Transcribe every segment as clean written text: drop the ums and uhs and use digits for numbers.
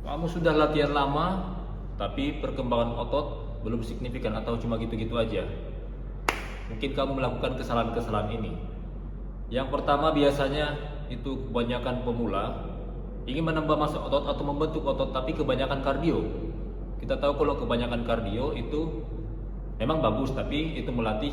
Kamu sudah latihan lama, tapi perkembangan otot belum signifikan atau cuma gitu-gitu aja. Mungkin kamu melakukan kesalahan-kesalahan ini. Yang pertama biasanya itu kebanyakan pemula ingin menambah massa otot atau membentuk otot tapi kebanyakan kardio. Kita tahu kalau kebanyakan kardio itu memang bagus, tapi itu melatih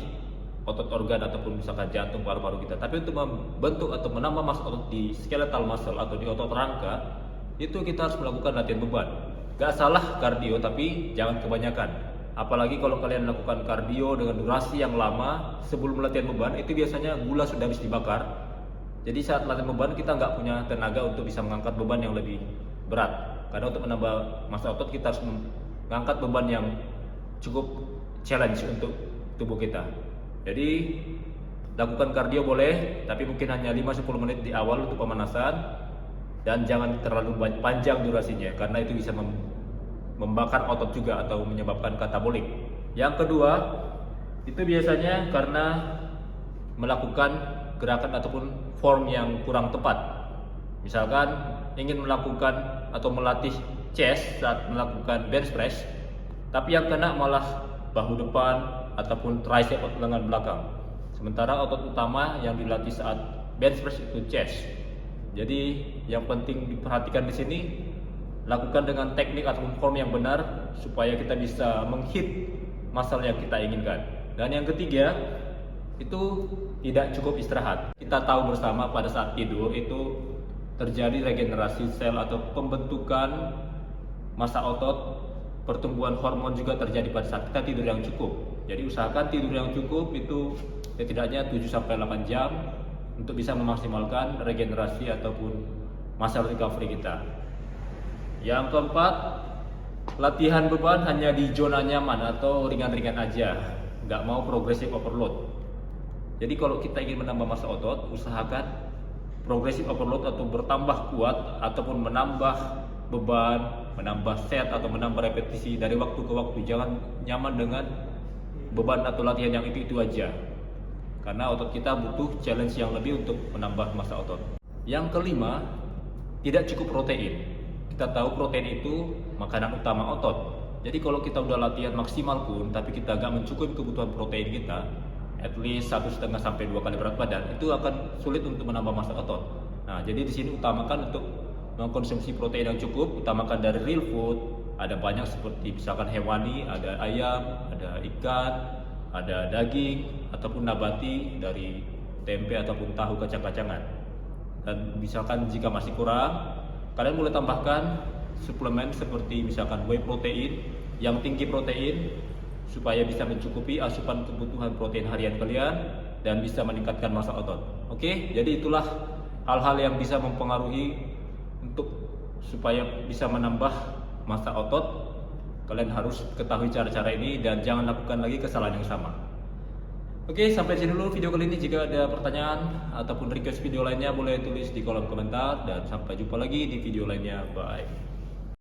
otot organ ataupun misalkan jantung, paru-paru kita. Tapi untuk membentuk atau menambah massa otot di skeletal muscle atau di otot rangka, itu kita harus melakukan latihan beban. Gak salah kardio, tapi jangan kebanyakan. Apalagi kalau kalian lakukan kardio dengan durasi yang lama sebelum latihan beban, itu biasanya gula sudah habis dibakar. Jadi saat latihan beban kita nggak punya tenaga untuk bisa mengangkat beban yang lebih berat. Karena untuk menambah massa otot kita harus mengangkat beban yang cukup challenge untuk tubuh kita. Jadi lakukan kardio boleh, tapi mungkin hanya 5-10 menit di awal untuk pemanasan. Dan jangan terlalu panjang durasinya, karena itu bisa membakar otot juga atau menyebabkan katabolik. Yang kedua, itu biasanya karena melakukan gerakan ataupun form yang kurang tepat. Misalkan ingin melakukan atau melatih chest saat melakukan bench press, tapi yang kena malah bahu depan ataupun tricep atau lengan belakang. Sementara otot utama yang dilatih saat bench press itu chest. Jadi yang penting diperhatikan di sini, lakukan dengan teknik ataupun form yang benar supaya kita bisa menghit muscle yang kita inginkan. Dan yang ketiga, itu tidak cukup istirahat. Kita tahu bersama pada saat tidur itu terjadi regenerasi sel atau pembentukan massa otot, pertumbuhan hormon juga terjadi pada saat kita tidur yang cukup. Jadi usahakan tidur yang cukup itu setidaknya 7-8 jam untuk bisa memaksimalkan regenerasi ataupun muscle recovery kita. Yang keempat, latihan beban hanya di zona nyaman atau ringan-ringan aja, nggak mau progressive overload. Jadi kalau kita ingin menambah massa otot, usahakan progressive overload atau bertambah kuat ataupun menambah beban, menambah set atau menambah repetisi dari waktu ke waktu. Jangan nyaman dengan beban atau latihan yang itu aja, karena otot kita butuh challenge yang lebih untuk menambah massa otot. Yang kelima, tidak cukup protein. Kita tahu protein itu makanan utama otot. Jadi kalau kita udah latihan maksimal pun, tapi kita gak mencukupi kebutuhan protein kita, at least 1,5 sampai 2 kali berat badan, itu akan sulit untuk menambah massa otot. Nah, jadi di sini utamakan untuk mengkonsumsi protein yang cukup, utamakan dari real food. Ada banyak seperti misalkan hewani, ada ayam, ada ikan, ada daging ataupun nabati dari tempe ataupun tahu kacang-kacangan. Dan misalkan jika masih kurang, kalian boleh tambahkan suplemen seperti misalkan whey protein yang tinggi protein supaya bisa mencukupi asupan kebutuhan protein harian kalian dan bisa meningkatkan massa otot. Oke, jadi itulah hal-hal yang bisa mempengaruhi untuk supaya bisa menambah massa otot. Kalian harus ketahui cara-cara ini dan jangan lakukan lagi kesalahan yang sama. Oke, sampai sini dulu video kali ini. Jika ada pertanyaan ataupun request video lainnya boleh tulis di kolom komentar, dan sampai jumpa lagi di video lainnya. Bye.